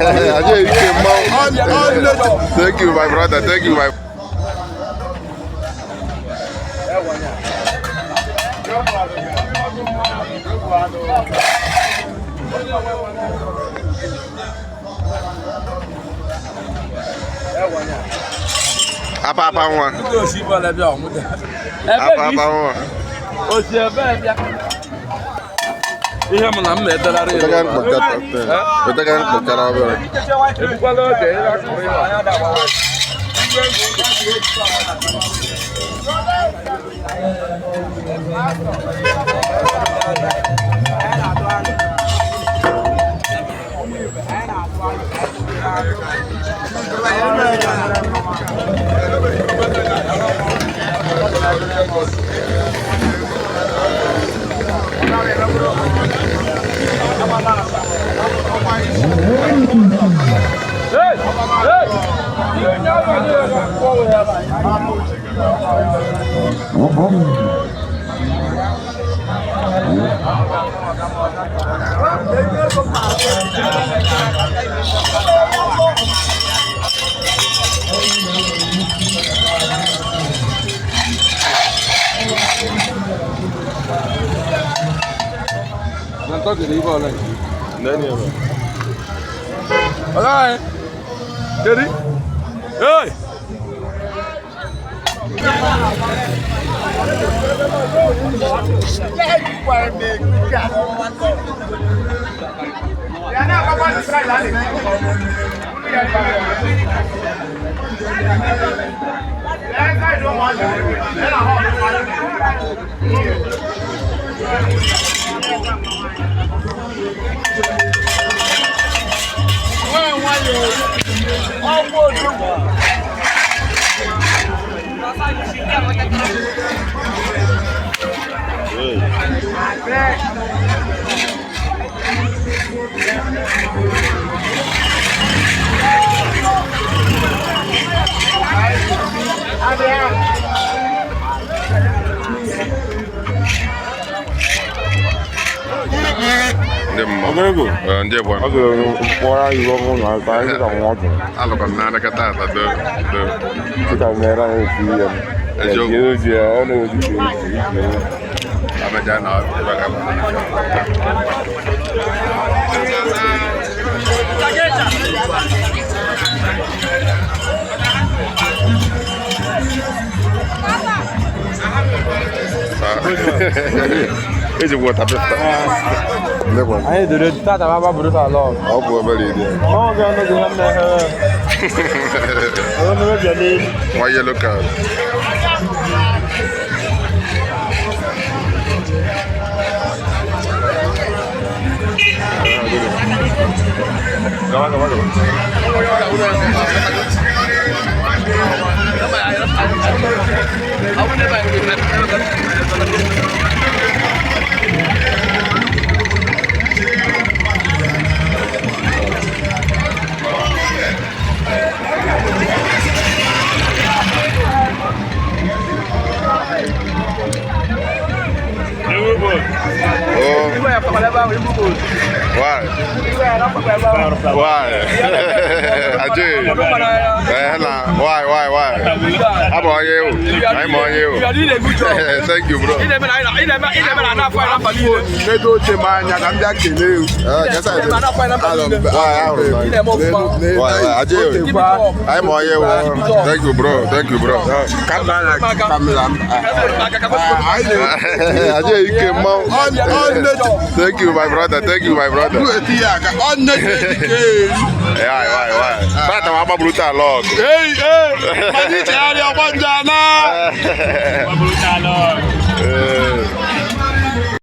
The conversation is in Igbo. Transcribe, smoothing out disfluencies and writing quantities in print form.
Thank you, my brother. Thank you, my. Apa one. Apa one. Ihe m na m na-edelari Kita kan apa? ebukwala oge ihe akụrụ ihe Nanti jadi boleh. Nani apa? Oke. Jadi, hei. Dia buat. Orang juga pun nak tahu kita ngomong. Kalau kan ada kata ada. Kita merah itu yang dia ada itu. Apa jangan Itu buat apa? Lepas. Ayo dulu kita tak apa berusaha loh. Oh buat beli dia. Oh jangan jangan dah. Oh nak jadi. Why you look out? Kawan. Why? Aje. Why? I'm on you. Thank you, bro. I'm on you. Thank you, bro. Thank you, my brother. Why? Fata mama brutal log. Hey. Mani chari obanja na. Brutal log.